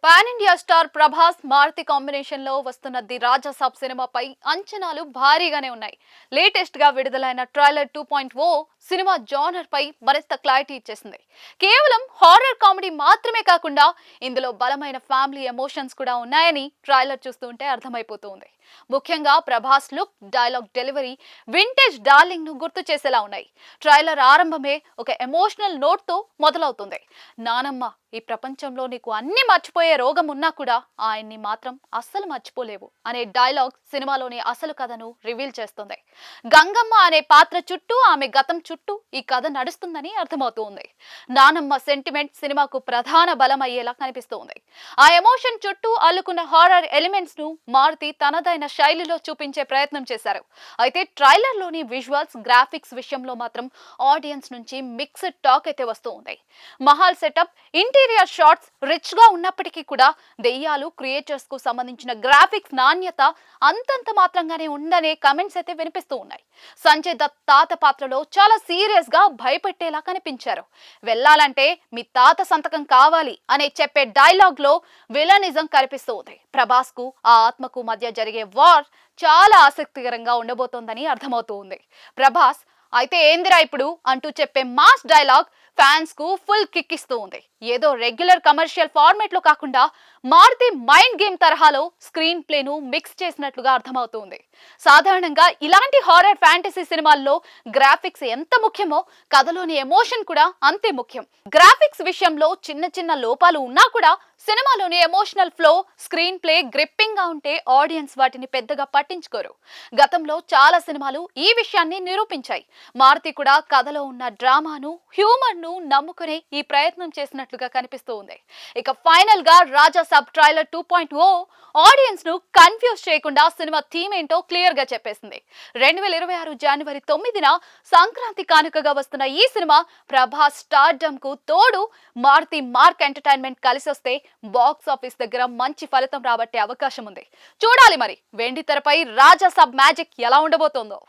Pan India star Prabhas Maruthi combination లో వస్తున్న the రాజా సాబ్ సినిమాపై అంచనాలు భారీగానే ఉన్నాయి. లేటెస్ట్ గా విడుదలైన ట్రైలర్ 2.0 సినిమా జానర్ పై మరింత క్లారిటీ ఇచ్చేసింది. కేవలం హారర్ కామెడీ మాత్రమే కాకుండా ఇందులో బలమైన ఫ్యామిలీ ఎమోషన్స్ కూడా ఉన్నాయని ట్రైలర్ చూస్తుంటే అర్థమైపోతుంది. ముఖ్యంగా Prabhas look, dialogue delivery vintage darling ను గుర్తు చేసేలా ఉన్నాయి. ట్రైలర్ ఆరంభమే ఒక ఎమోషనల్ నోట్ తో మొదలవుతుంది. నానమ్మ, ఈ ప్రపంచంలో నీకు అన్ని మర్చిపోయే రోగం ఉన్నా కూడా ఆయన్ని మాత్రం అస్సలు మర్చిపోలేవు అనే డైలాగ్ సినిమాలోని అసలు కథను రివీల్ చేస్తుంది. గంగమ్మ అనే పాత్ర చుట్టూ, ఆమె గతం చుట్టూ ఈ కథ నడుస్తుందని అర్థమవుతుంది. నానమ్మ సెంటిమెంట్ సినిమాకు ప్రధాన బలం అయ్యేలా కనిపిస్తుంది. ఆ ఎమోషన్ చుట్టూ అల్లుకున్న హారర్ ఎలిమెంట్స్ ను మారుతి తనదైన శైలిలో చూపించే ప్రయత్నం చేశారు. అయితే ట్రైలర్ లోని విజువల్స్, గ్రాఫిక్స్ విషయంలో మాత్రం ఆడియన్స్ నుంచి మిక్స్డ్ టాక్ అయితే వస్తూ ఉంది. Mahal setup, interior shots rich గా ఉన్నప్పటికీ కూడా దెయ్యాలు, క్రియేచర్స్ కు సంబంధించిన గ్రాఫిక్స్ నాణ్యత అంతంత మాత్రంగానే ఉందనే కమెంట్స్ అయితే వినిపిస్తూ ఉన్నాయి. సంజయ్ దత్ తాత పాత్రలో చాలా సీరియస్ గా భయపెట్టేలా కనిపించారు. వెళ్ళాలంటే మీ తాత సంతకం కావాలి అనే చెప్పే డైలాగ్ లో విలనిజం కనిపిస్తూ ఉంది. ప్రభాస్ కు ఆ ఆత్మకు మధ్య జరిగే వార్ చాలా ఆసక్తికరంగా ఉండబోతోందని అర్థమవుతూ ఉంది. ప్రభాస్ అయితే ఏందిరా ఇప్పుడు అంటూ చెప్పే మాస్ డైలాగ్ ఫ్యాన్స్ కు ఫుల్ కిక్ ఇస్తూ ఉంది. ఏదో రెగ్యులర్ కమర్షియల్ ఫార్మేట్ లో కాకుండా మారుతి మైండ్ గేమ్ తరహాలో స్క్రీన్ ప్లే ను మిక్స్ చేసినట్లుగా అర్థమవుతుంది. సాధారణంగా ఇలాంటి హారర్ ఫ్యాంటసీ సినిమాల్లో గ్రాఫిక్స్ ఎంత ముఖ్యమో కథలోని ఎమోషన్ కూడా అంతే ముఖ్యం. గ్రాఫిక్స్ విషయంలో చిన్న చిన్న లోపాలు ఉన్నా కూడా సినిమాలోని emotional flow, screen play gripping గా ఉంటే ఆడియన్స్ వాటిని పెద్దగా పట్టించుకోరు. గతంలో చాలా సినిమాలు ఈ విషయాన్ని నిరూపించాయి. మారుతి కూడా కథలో ఉన్న డ్రామాను, హ్యూమర్ ను నమ్ముకునే ఈ ప్రయత్నం చేసినట్లుగా కనిపిస్తూ ఉంది. ఇక ఫైనల్ గా రాజా సాబ్ ట్రైలర్ 2.0 ఆడియన్స్ ను కన్ఫ్యూజ్ చేయకుండా సినిమా థీమ్ ఏంటో క్లియర్ గా చెప్పేసింది. 2026 జనవరి 9న సంక్రాంతి కానుకగా వస్తున్న ఈ సినిమా ప్రభాస్ స్టార్డమ్ కు తోడు మారుతి మార్క్ ఎంటర్టైన్మెంట్ కలిసి వస్తే బాక్స్ ఆఫీస్ దగ్గర మంచి ఫలితం రాబట్టే అవకాశం ఉంది. చూడాలి మరి వెండి తెరపై రాజా సాబ్ మ్యాజిక్ ఎలా ఉండబోతోందో.